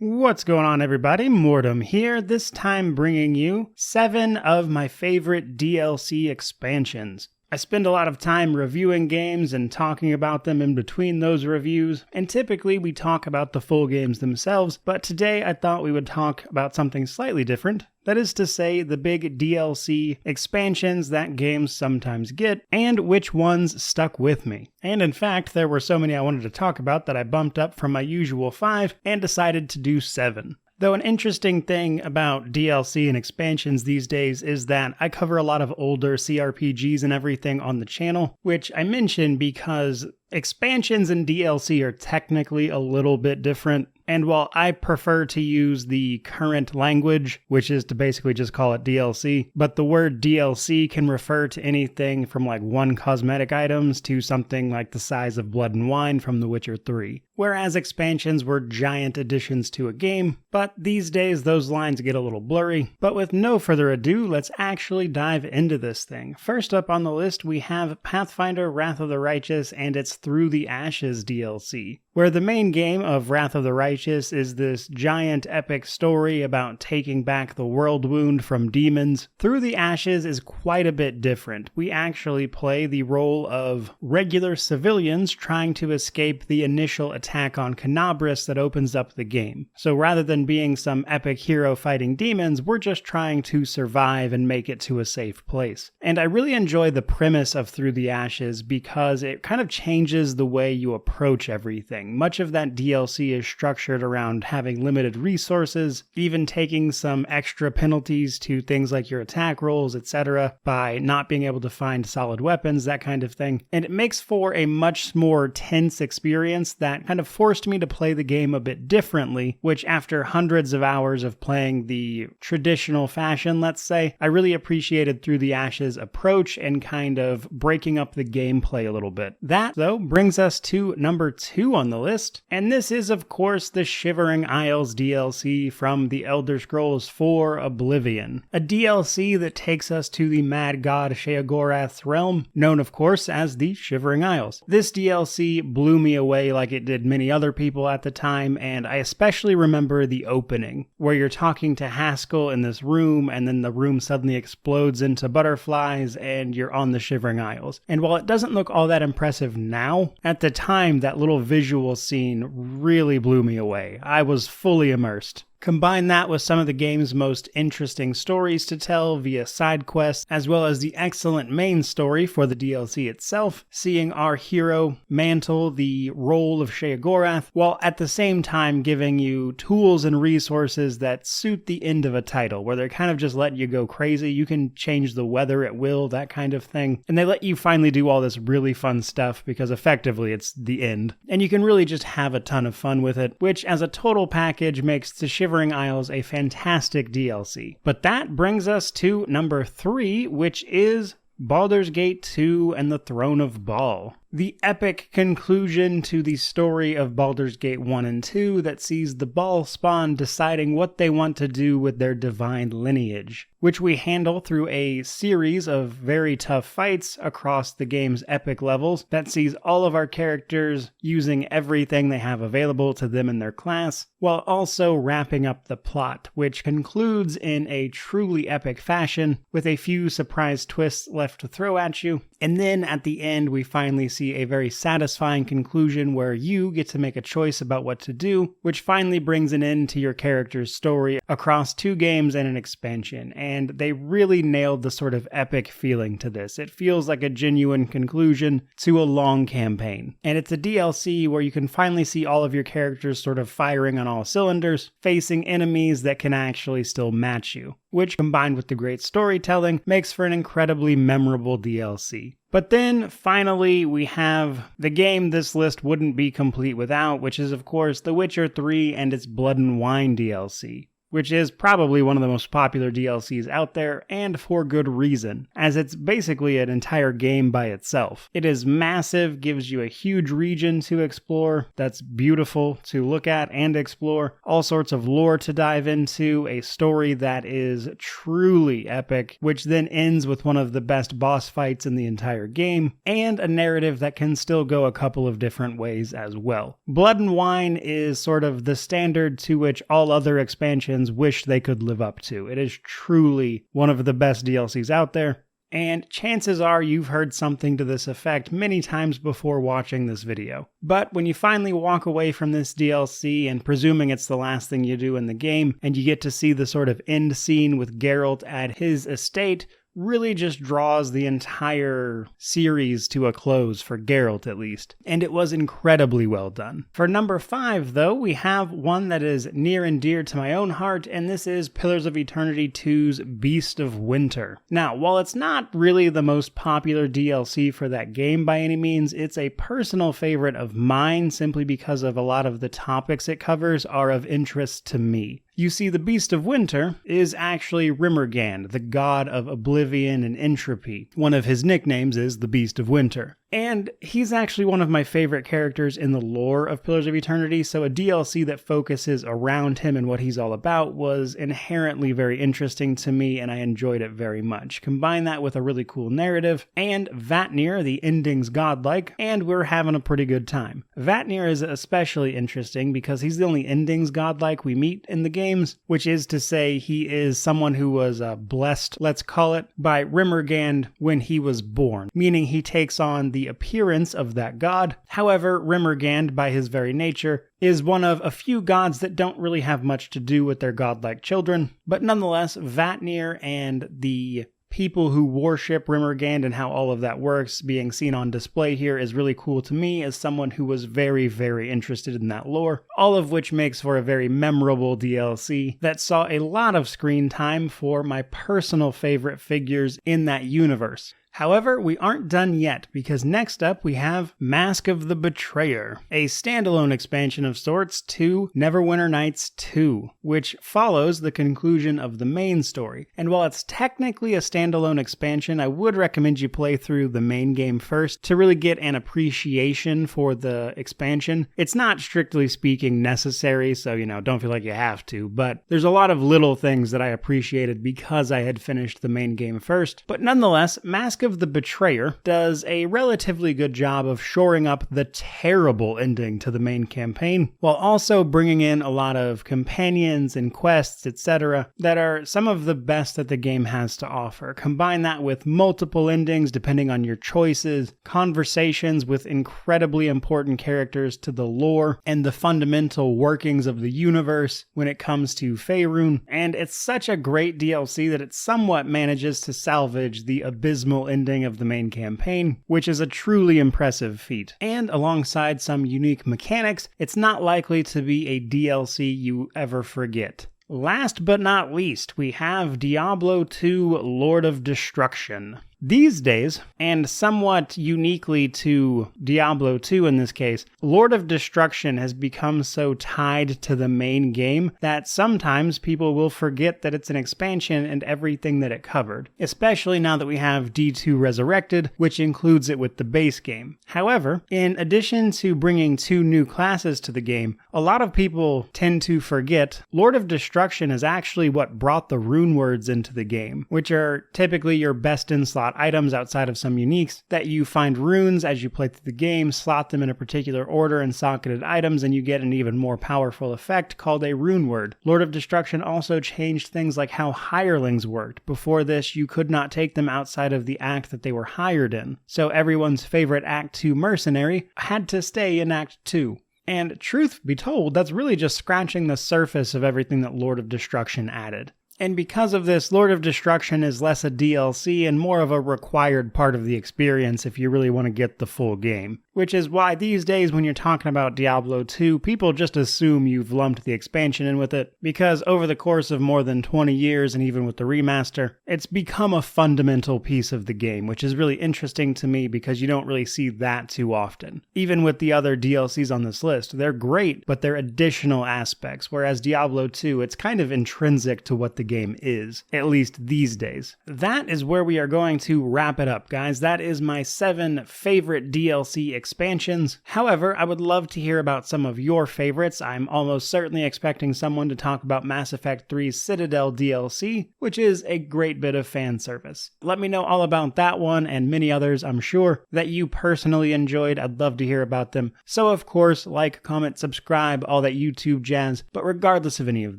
What's going on, everybody? Mortem here, this time bringing you 7 of my favorite DLC expansions. I spend a lot of time reviewing games and talking about them in between those reviews, and typically we talk about the full games themselves, but today I thought we would talk about something slightly different. That is to say, the big DLC expansions that games sometimes get, and which ones stuck with me. And in fact, there were so many I wanted to talk about that I bumped up from my usual 5 and decided to do 7. Though an interesting thing about DLC and expansions these days is that I cover a lot of older CRPGs and everything on the channel, which I mention because expansions and DLC are technically a little bit different. And while I prefer to use the current language, which is to basically just call it DLC, but the word DLC can refer to anything from like 1 cosmetic items to something like the size of Blood and Wine from The Witcher 3. Whereas expansions were giant additions to a game, but these days those lines get a little blurry. But with no further ado, let's actually dive into this thing. First up on the list, we have Pathfinder Wrath of the Righteous and its Through the Ashes DLC, where the main game of Wrath of the Righteous is this giant epic story about taking back the world wound from demons. Through the Ashes is quite a bit different. We actually play the role of regular civilians trying to escape the initial attack on Canabris that opens up the game. So rather than being some epic hero fighting demons, we're just trying to survive and make it to a safe place. And I really enjoy the premise of Through the Ashes because it kind of changes the way you approach everything. Much of that DLC is structured around having limited resources, even taking some extra penalties to things like your attack rolls, etc., by not being able to find solid weapons, that kind of thing. And it makes for a much more tense experience that kind of forced me to play the game a bit differently, which after hundreds of hours of playing the traditional fashion, let's say, I really appreciated Through the Ashes approach and kind of breaking up the gameplay a little bit. That, though, brings us to number 2 on the list, and this is of course the Shivering Isles DLC from The Elder Scrolls IV Oblivion, a DLC that takes us to the mad god Sheogorath's realm, known of course as the Shivering Isles. This DLC blew me away like it did many other people at the time, and I especially remember the opening, where you're talking to Haskell in this room, and then the room suddenly explodes into butterflies, and you're on the Shivering Isles. And while it doesn't look all that impressive now, at the time that little visual scene really blew me away. I was fully immersed. Combine that with some of the game's most interesting stories to tell via side quests, as well as the excellent main story for the DLC itself, seeing our hero mantle the role of Sheogorath, while at the same time giving you tools and resources that suit the end of a title, where they're kind of just letting you go crazy. You can change the weather at will, that kind of thing. And they let you finally do all this really fun stuff because effectively it's the end. And you can really just have a ton of fun with it, which as a total package makes the Shivering Isles a fantastic DLC. But that brings us to number 3, which is Baldur's Gate 2 and the Throne of Bhaal. The epic conclusion to the story of Baldur's Gate 1 and 2 that sees the Bhaal spawn deciding what they want to do with their divine lineage, which we handle through a series of very tough fights across the game's epic levels that sees all of our characters using everything they have available to them in their class, while also wrapping up the plot, which concludes in a truly epic fashion with a few surprise twists left to throw at you. And then at the end, we finally see a very satisfying conclusion where you get to make a choice about what to do, which finally brings an end to your character's story across 2 games and an expansion. And they really nailed the sort of epic feeling to this. It feels like a genuine conclusion to a long campaign. And it's a DLC where you can finally see all of your characters sort of firing on all cylinders, facing enemies that can actually still match you, which combined with the great storytelling makes for an incredibly memorable DLC. But then, finally, we have the game this list wouldn't be complete without, which is, of course, The Witcher 3 and its Blood and Wine DLC. which is probably one of the most popular DLCs out there, and for good reason, as it's basically an entire game by itself. It is massive, gives you a huge region to explore that's beautiful to look at and explore, all sorts of lore to dive into, a story that is truly epic, which then ends with one of the best boss fights in the entire game, and a narrative that can still go a couple of different ways as well. Blood and Wine is sort of the standard to which all other expansions wish they could live up to. It is truly one of the best DLCs out there, and chances are you've heard something to this effect many times before watching this video. But when you finally walk away from this DLC, and presuming it's the last thing you do in the game, and you get to see the sort of end scene with Geralt at his estate, really just draws the entire series to a close, for Geralt at least, and it was incredibly well done. For number 5, though, we have one that is near and dear to my own heart, and this is Pillars of Eternity 2's Beast of Winter. Now, while it's not really the most popular DLC for that game by any means, it's a personal favorite of mine simply because of a lot of the topics it covers are of interest to me. You see, the Beast of Winter is actually Rimmergand, the god of oblivion and entropy. One of his nicknames is the Beast of Winter. And he's actually one of my favorite characters in the lore of Pillars of Eternity, so a DLC that focuses around him and what he's all about was inherently very interesting to me, and I enjoyed it very much. Combine that with a really cool narrative, and Vatnir, the ending's godlike, and we're having a pretty good time. Vatnir is especially interesting because he's the only ending's godlike we meet in the games, which is to say he is someone who was blessed, let's call it, by Rimmergand when he was born, meaning he takes on the appearance of that god. However, Rimmergand, by his very nature, is one of a few gods that don't really have much to do with their godlike children, but nonetheless, Vatnir and the people who worship Rimmergand and how all of that works being seen on display here is really cool to me as someone who was very, very interested in that lore, all of which makes for a very memorable DLC that saw a lot of screen time for my personal favorite figures in that universe. However, we aren't done yet, because next up we have Mask of the Betrayer, a standalone expansion of sorts to Neverwinter Nights 2, which follows the conclusion of the main story. And while it's technically a standalone expansion, I would recommend you play through the main game first to really get an appreciation for the expansion. It's not strictly speaking necessary, so don't feel like you have to, but there's a lot of little things that I appreciated because I had finished the main game first. But nonetheless, Mask of the Betrayer does a relatively good job of shoring up the terrible ending to the main campaign, while also bringing in a lot of companions and quests, etc., that are some of the best that the game has to offer. Combine that with multiple endings depending on your choices, conversations with incredibly important characters to the lore and the fundamental workings of the universe when it comes to Faerun, and it's such a great DLC that it somewhat manages to salvage the abysmal ending of the main campaign, which is a truly impressive feat. And alongside some unique mechanics, it's not likely to be a DLC you ever forget. Last but not least, we have Diablo 2 Lord of Destruction. These days, and somewhat uniquely to Diablo 2 in this case, Lord of Destruction has become so tied to the main game that sometimes people will forget that it's an expansion and everything that it covered, especially now that we have D2 Resurrected, which includes it with the base game. However, in addition to bringing 2 new classes to the game, a lot of people tend to forget Lord of Destruction is actually what brought the rune words into the game, which are typically your best in slot items outside of some uniques that you find runes as you play through the game, slot them in a particular order and socketed items, and you get an even more powerful effect called a rune word. Lord of Destruction also changed things like how hirelings worked. Before this, you could not take them outside of the act that they were hired in. So everyone's favorite Act 2 mercenary had to stay in Act 2. And truth be told, that's really just scratching the surface of everything that Lord of Destruction added. And because of this, Lord of Destruction is less a DLC and more of a required part of the experience if you really want to get the full game. Which is why these days when you're talking about Diablo 2, people just assume you've lumped the expansion in with it, because over the course of more than 20 years, and even with the remaster, it's become a fundamental piece of the game, which is really interesting to me because you don't really see that too often. Even with the other DLCs on this list, they're great, but they're additional aspects, whereas Diablo 2, it's kind of intrinsic to what the game is, at least these days. That is where we are going to wrap it up, guys. That is my 7 favorite DLC expansions. However, I would love to hear about some of your favorites. I'm almost certainly expecting someone to talk about Mass Effect 3's Citadel DLC, which is a great bit of fan service. Let me know all about that one and many others I'm sure that you personally enjoyed. I'd love to hear about them. So of course, like, comment, subscribe, all that YouTube jazz. But regardless of any of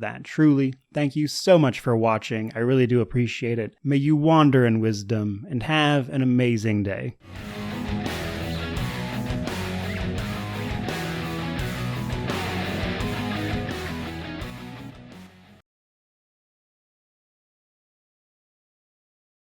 that, truly, thank you so much for watching. I really do appreciate it. May you wander in wisdom and have an amazing day.